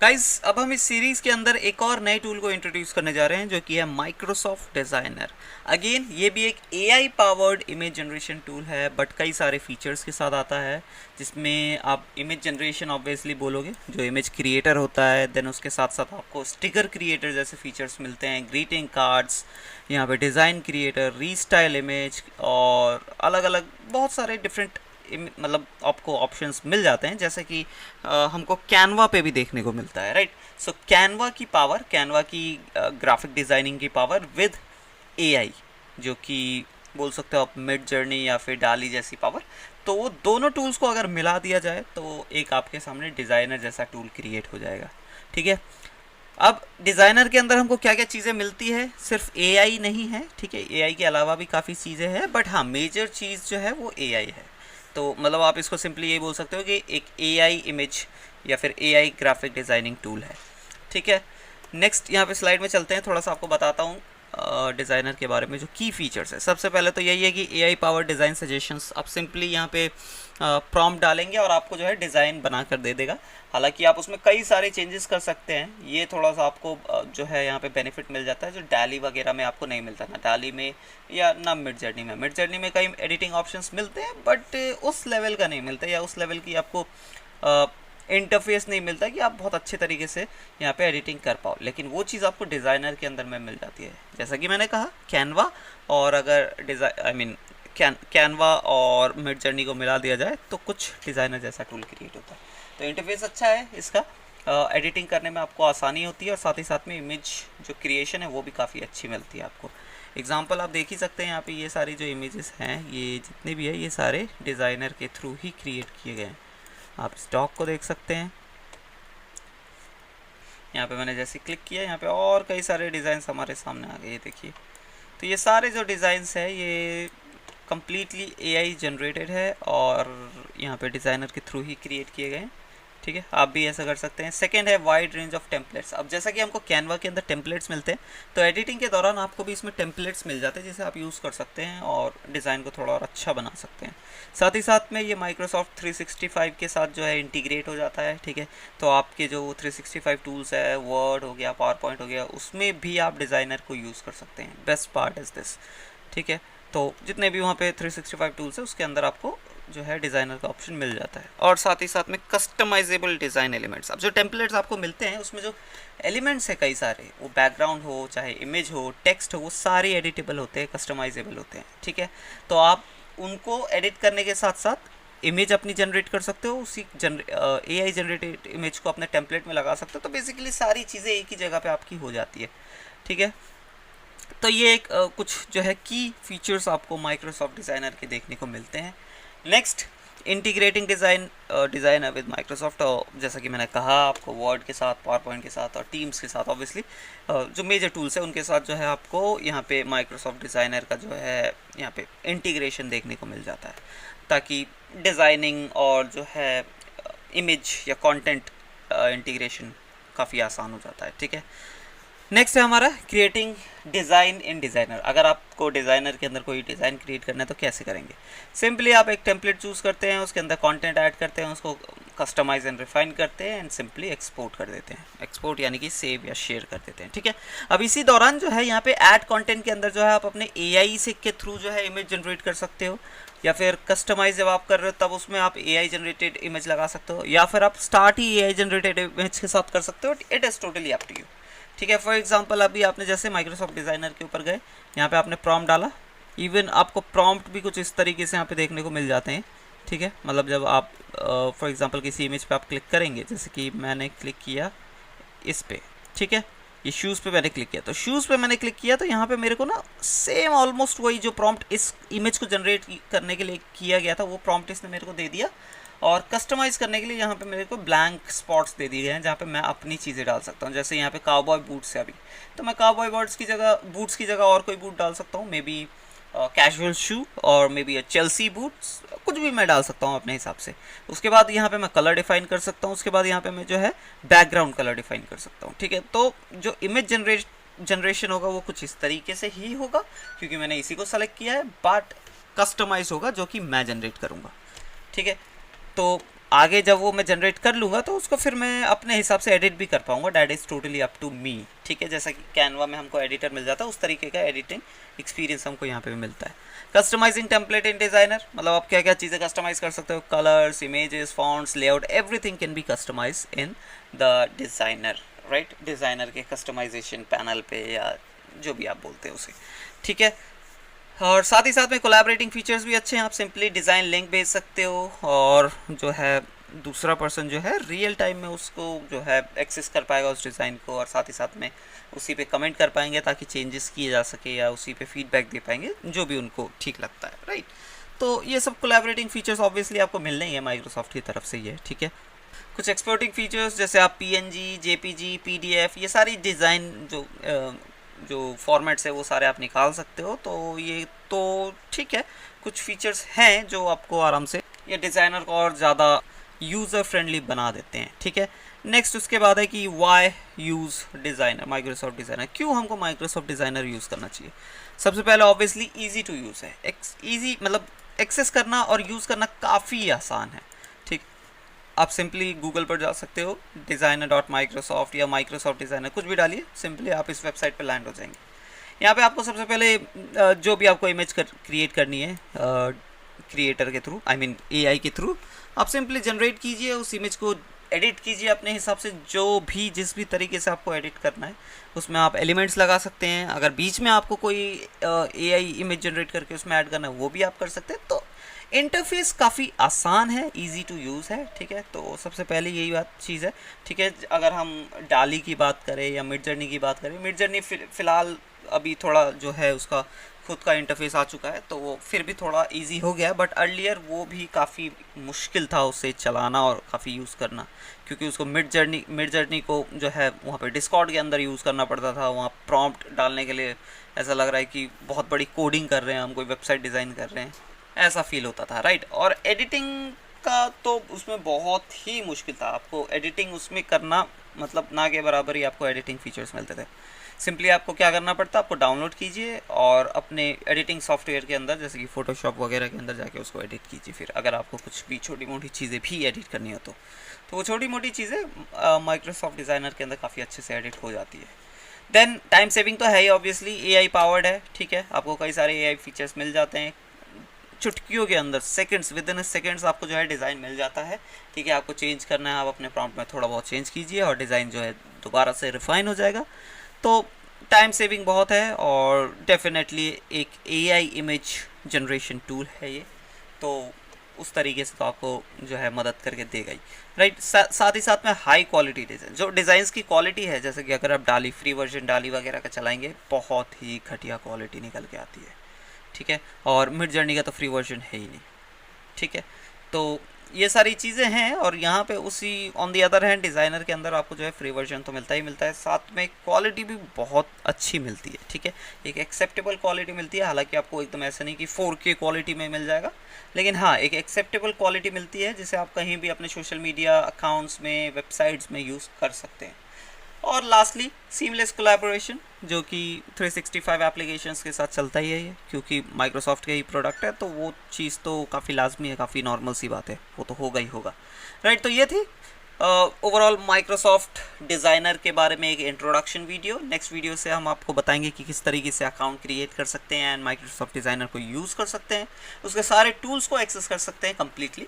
Guys अब हम इस सीरीज़ के अंदर एक और नए टूल को इंट्रोड्यूस करने जा रहे हैं जो कि है माइक्रोसॉफ्ट डिज़ाइनर। अगेन ये भी एक AI powered image generation tool है, बट कई सारे फीचर्स के साथ आता है, जिसमें आप इमेज जनरेशन ऑब्वियसली बोलोगे, जो इमेज क्रिएटर होता है, देन उसके साथ साथ आपको स्टिकर क्रिएटर जैसे फीचर्स मिलते हैं, ग्रीटिंग कार्ड्स, यहाँ पे डिज़ाइन क्रिएटर, रीस्टाइल इमेज और अलग अलग बहुत सारे डिफरेंट मतलब आपको ऑप्शंस मिल जाते हैं, जैसे कि हमको कैनवा पे भी देखने को मिलता है, राइट। सो कैनवा की पावर, कैनवा की ग्राफिक डिज़ाइनिंग की पावर विद एआई, जो कि बोल सकते हो आप मिड जर्नी या फिर डाली जैसी पावर, तो वो दोनों टूल्स को अगर मिला दिया जाए तो एक आपके सामने डिज़ाइनर जैसा टूल क्रिएट हो जाएगा। ठीक है, अब डिज़ाइनर के अंदर हमको क्या क्या चीज़ें मिलती है, सिर्फ एआई नहीं है, ठीक है, एआई के अलावा भी काफ़ी चीज़ें हैं, बट हाँ मेजर चीज़ जो है वो एआई है। तो मतलब आप इसको सिंपली यही बोल सकते हो कि एक एआई इमेज या फिर एआई ग्राफिक डिज़ाइनिंग टूल है। ठीक है, नेक्स्ट यहाँ पे स्लाइड में चलते हैं, थोड़ा सा आपको बताता हूँ डिज़ाइनर के बारे में जो की फीचर्स है। सबसे पहले तो यही है कि एआई पावर डिज़ाइन सजेशंस, आप सिंपली यहाँ पे प्रॉम्प्ट डालेंगे और आपको जो है डिज़ाइन बना कर दे देगा। हालांकि आप उसमें कई सारे चेंजेस कर सकते हैं, ये थोड़ा सा आपको जो है यहाँ पे बेनिफिट मिल जाता है, जो डाली वगैरह में आपको नहीं मिलता, ना डाली में या ना मिड जर्नी में। मिड जर्नी में कई एडिटिंग ऑप्शंस मिलते हैं, बट उस लेवल का नहीं मिलता, या उस लेवल की आपको इंटरफेस नहीं मिलता कि आप बहुत अच्छे तरीके से यहाँ पे एडिटिंग कर पाओ, लेकिन वो चीज़ आपको डिज़ाइनर के अंदर में मिल जाती है। जैसा कि मैंने कहा कैनवा, और अगर कैनवा और मिड जर्नी को मिला दिया जाए तो कुछ डिज़ाइनर जैसा टूल क्रिएट होता है। तो इंटरफेस अच्छा है इसका, एडिटिंग करने में आपको आसानी होती है, और साथ ही साथ में इमेज जो क्रिएशन है वो भी काफ़ी अच्छी मिलती है आपको। एग्जाम्पल आप देख ही सकते हैं, यहाँ पे ये सारी जो इमेजेस हैं, ये जितने भी है ये सारे डिज़ाइनर के थ्रू ही क्रिएट किए गए हैं। आप स्टॉक को देख सकते हैं, यहाँ पे मैंने जैसे क्लिक किया, यहाँ पे और कई सारे डिज़ाइंस हमारे सामने आ गए, ये देखिए। तो ये सारे जो डिज़ाइंस है ये कम्प्लीटली एआई जनरेटेड है, और यहाँ पे डिज़ाइनर के थ्रू ही क्रिएट किए गए हैं। ठीक है, आप भी ऐसा कर सकते हैं। सेकंड है वाइड रेंज ऑफ टेम्पलेट्स। अब जैसा कि हमको कैनवा के अंदर टेम्पलेट्स मिलते हैं, तो एडिटिंग के दौरान आपको भी इसमें टेम्पलेट्स मिल जाते हैं, जिसे आप यूज़ कर सकते हैं और डिज़ाइन को थोड़ा और अच्छा बना सकते हैं। साथ ही साथ में ये माइक्रोसॉफ्ट 365 के साथ जो है इंटीग्रेट हो जाता है। ठीक है, तो आपके जो 365 टूल्स है, वर्ड हो गया, पावर पॉइंट हो गया, उसमें भी आप डिज़ाइनर को यूज़ कर सकते हैं। Best part is this. ठीक है, तो जितने भी वहाँ पे 365 टूल्स है उसके अंदर आपको जो है डिज़ाइनर का ऑप्शन मिल जाता है, और साथ ही साथ में कस्टमाइजेबल डिज़ाइन एलिमेंट्स। अब जो टेम्पलेट्स आपको मिलते हैं उसमें जो एलिमेंट्स है कई सारे, वो बैकग्राउंड हो, चाहे इमेज हो, टेक्स्ट हो, वो सारे एडिटेबल होते हैं, कस्टमाइजेबल होते हैं। ठीक है, तो आप उनको एडिट करने के साथ साथ इमेज अपनी जनरेट कर सकते हो, उसी एआई जनरेटेड इमेज को अपने टेम्पलेट में लगा सकते हो। तो बेसिकली सारी चीज़ें एक ही जगह पे आपकी हो जाती है। ठीक है, तो ये एक कुछ जो है की फीचर्स आपको माइक्रोसॉफ्ट डिज़ाइनर के देखने को मिलते हैं। Next, integrating designer with Microsoft. जैसा कि मैंने कहा आपको, वर्ड के साथ, पावर पॉइंट के साथ और टीम्स के साथ, ऑब्वियसली जो मेजर टूल्स है उनके साथ जो है आपको यहाँ पे माइक्रोसॉफ्ट डिज़ाइनर का जो है यहाँ पे इंटीग्रेशन देखने को मिल जाता है, ताकि डिज़ाइनिंग और जो है इमेज या कंटेंट इंटीग्रेशन काफ़ी आसान हो जाता है। ठीक है, नेक्स्ट है हमारा क्रिएटिंग डिज़ाइन इन डिज़ाइनर। अगर आपको डिज़ाइनर के अंदर कोई डिज़ाइन क्रिएट करना है तो कैसे करेंगे? सिंपली आप एक टेम्पलेट चूज़ करते हैं, उसके अंदर कंटेंट ऐड करते हैं, उसको कस्टमाइज एंड रिफाइन करते हैं, एंड सिंपली एक्सपोर्ट कर देते हैं। एक्सपोर्ट यानी कि सेव या शेयर कर देते हैं। ठीक है, अब इसी दौरान जो है यहाँ पे ऐड कंटेंट के अंदर जो है आप अपने एआई से के थ्रू जो है इमेज जनरेट कर सकते हो, या फिर कस्टमाइज जब आप कर रहे हो तब उसमें आप एआई जनरेटेड इमेज लगा सकते हो, या फिर आप स्टार्ट ही एआई जनरेटेड इमेज के साथ कर सकते हो। It is totally up to you. ठीक है, फॉर एग्जांपल अभी आपने जैसे माइक्रोसॉफ्ट डिज़ाइनर के ऊपर गए, यहाँ पे आपने प्रॉम्प्ट डाला, इवन आपको प्रॉम्प्ट भी कुछ इस तरीके से यहाँ पे देखने को मिल जाते हैं। ठीक है, मतलब जब आप फॉर एग्जांपल किसी इमेज पे आप क्लिक करेंगे, जैसे कि मैंने क्लिक किया इस पे, ठीक है, ये शूज़ पे मैंने क्लिक किया, तो शूज़ पे मैंने क्लिक किया तो यहाँ पे मेरे को ना सेम ऑलमोस्ट वही जो प्रॉम्प्ट इस इमेज को जनरेट करने के लिए किया गया था, वो प्रॉम्प्ट इसने मेरे को दे दिया, और कस्टमाइज़ करने के लिए यहाँ पे मेरे को ब्लैंक स्पॉट्स दे दिए गए हैं, जहाँ पे मैं अपनी चीज़ें डाल सकता हूँ। जैसे यहाँ पे काउबॉय बूट्स है अभी, तो मैं काउबॉय बूट्स की जगह और कोई बूट डाल सकता हूँ, मे बी कैजुअल शू, और मे बी चेल्सी बूट्स, कुछ भी मैं डाल सकता हूँ अपने हिसाब से। उसके बाद यहाँ पे मैं कलर डिफाइन कर सकता हूँ, उसके बाद यहाँ पे मैं जो है बैकग्राउंड कलर डिफाइन कर सकता हूँ। ठीक है, तो जो इमेज जनरेशन होगा वो कुछ इस तरीके से ही होगा, क्योंकि मैंने इसी को सेलेक्ट किया है, बट कस्टमाइज होगा जो कि मैं जनरेट करूँगा। ठीक है, तो आगे जब वो मैं जनरेट कर लूँगा तो उसको फिर मैं अपने हिसाब से एडिट भी कर पाऊँगा, that is totally up to me, ठीक है। जैसा कि कैनवा में हमको एडिटर मिल जाता है, उस तरीके का एडिटिंग एक्सपीरियंस हमको यहाँ पे भी मिलता है। कस्टमाइजिंग टेम्पलेट इन डिज़ाइनर, मतलब आप क्या क्या चीज़ें कस्टमाइज कर सकते हो, colours, images, fonts, layout, everything can be customise in the designer, right. Designer के कस्टमाइजेशन पैनल पे या जो भी आप बोलते हैं उसे, ठीक है। और साथ ही साथ में कोलैबोरेटिंग फीचर्स भी अच्छे हैं, आप सिंपली डिज़ाइन लिंक भेज सकते हो और जो है दूसरा पर्सन जो है रियल टाइम में उसको जो है एक्सेस कर पाएगा उस डिज़ाइन को, और साथ ही साथ में उसी पे कमेंट कर पाएंगे ताकि चेंजेस किए जा सके या उसी पे फीडबैक दे पाएंगे जो भी उनको ठीक लगता है, राइट। तो ये सब कोलैबोरेटिंग फीचर्स ऑब्वियसली आपको मिलने ही है माइक्रोसॉफ्ट की तरफ से ये, ठीक है। कुछ एक्सपोर्टिंग फीचर्स जैसे आप PNG, JPG, PDF, ये सारी डिज़ाइन जो फॉर्मेट्स है वो सारे आप निकाल सकते हो, तो ये तो ठीक है। कुछ फीचर्स हैं जो आपको आराम से ये डिज़ाइनर को और ज़्यादा यूज़र फ्रेंडली बना देते हैं, ठीक है। नेक्स्ट उसके बाद है कि why use designer, Microsoft designer, क्यों हमको माइक्रोसॉफ्ट डिज़ाइनर यूज़ करना चाहिए। सबसे पहले ऑब्वियसली ईजी टू यूज़ है, ईजी मतलब एक्सेस करना और यूज़ करना काफ़ी आसान है, ठीक। आप सिंपली गूगल पर जा सकते हो, designer.microsoft या माइक्रोसॉफ्ट डिज़ाइनर कुछ भी डालिए, सिंपली आप इस वेबसाइट पर लैंड हो जाएंगे। यहाँ पे आपको सबसे पहले जो भी आपको इमेज क्रिएट करनी है क्रिएटर के थ्रू, आई मीन AI के थ्रू, आप सिंपली जनरेट कीजिए, उस इमेज को एडिट कीजिए अपने हिसाब से, जो भी जिस भी तरीके से आपको एडिट करना है उसमें आप एलिमेंट्स लगा सकते हैं। अगर बीच में आपको कोई AI इमेज जनरेट करके उसमें ऐड करना है वो भी आप कर सकते हैं। तो इंटरफेस काफ़ी आसान है, इजी टू यूज़ है, ठीक है। तो सबसे पहले यही बात चीज़ है, ठीक है। अगर हम डाली की बात करें या मिड जर्नी की बात करें, मिड जर्नी फ़िलहाल अभी थोड़ा जो है उसका खुद का इंटरफेस आ चुका है, तो वो फिर भी थोड़ा इजी हो गया, बट अर्लियर वो भी काफ़ी मुश्किल था उसे चलाना और काफ़ी यूज़ करना, क्योंकि उसको मिड जर्नी को जो है वहाँ पे डिस्कॉर्ड के अंदर यूज़ करना पड़ता था। वहाँ प्रॉम्प्ट डालने के लिए ऐसा लग रहा है कि बहुत बड़ी कोडिंग कर रहे हैं, हम कोई वेबसाइट डिज़ाइन कर रहे हैं, ऐसा फील होता था, राइट। और एडिटिंग का तो उसमें बहुत ही मुश्किल था, आपको एडिटिंग उसमें करना मतलब ना के बराबर ही आपको एडिटिंग फीचर्स मिलते थे। सिंपली आपको क्या करना पड़ता, आपको डाउनलोड कीजिए और अपने एडिटिंग सॉफ्टवेयर के अंदर जैसे कि फ़ोटोशॉप वगैरह के अंदर जाके उसको एडिट कीजिए। फिर अगर आपको कुछ भी छोटी मोटी चीज़ें भी एडिट करनी हो तो वो छोटी मोटी चीज़ें माइक्रोसॉफ्ट डिज़ाइनर के अंदर काफ़ी अच्छे से एडिट हो जाती है। देन टाइम सेविंग तो है ही, ऑब्वियसली AI पावर्ड है, ठीक है। आपको कई सारे AI फीचर्स मिल जाते हैं, चुटकियों के अंदर सेकंड्स, विद इन सेकंड्स आपको जो है डिज़ाइन मिल जाता है, ठीक है। आपको चेंज करना है, आप अपने प्रॉम्प्ट में थोड़ा बहुत चेंज कीजिए और डिज़ाइन जो है दोबारा से रिफाइन हो जाएगा। तो टाइम सेविंग बहुत है और डेफिनेटली एक AI इमेज जनरेशन टूल है ये, तो उस तरीके से तो आपको जो है मदद करके देगा ही, राइट। साथ ही साथ में हाई क्वालिटी डिज़ाइन, जो डिज़ाइंस की क्वालिटी है, जैसे कि अगर आप डाली फ्री वर्जन डाली वगैरह का चलाएंगे, बहुत ही घटिया क्वालिटी निकल के आती है, ठीक है। और मिड जर्नी का तो फ्री वर्जन है ही नहीं, ठीक है। तो ये सारी चीज़ें हैं और यहाँ पे उसी on the other hand designer के अंदर आपको जो है फ्री वर्जन तो मिलता ही मिलता है, साथ में क्वालिटी भी बहुत अच्छी मिलती है, ठीक है। एक एक्सेप्टेबल क्वालिटी मिलती है, हालांकि आपको एकदम ऐसा नहीं कि 4K क्वालिटी में मिल जाएगा, लेकिन हाँ एक एक्सेप्टेबल क्वालिटी मिलती है जिसे आप कहीं भी अपने सोशल मीडिया अकाउंट्स में, वेबसाइट्स में यूज़ कर सकते हैं। और लास्टली सीमलेस कोलैबोरेशन, जो कि 365 एप्लीकेशंस के साथ चलता ही है ये, क्योंकि माइक्रोसॉफ्ट का ही प्रोडक्ट है, तो वो चीज़ तो काफ़ी लाजमी है, काफ़ी नॉर्मल सी बात है, वो तो होगा ही होगा, राइट। तो ये थी ओवरऑल माइक्रोसॉफ्ट डिज़ाइनर के बारे में एक इंट्रोडक्शन वीडियो। नेक्स्ट वीडियो से हम आपको बताएंगे कि किस तरीके से अकाउंट क्रिएट कर सकते हैं एंड माइक्रोसॉफ्ट डिज़ाइनर को यूज़ कर सकते हैं, उसके सारे टूल्स को एक्सेस कर सकते हैं कम्प्लीटली।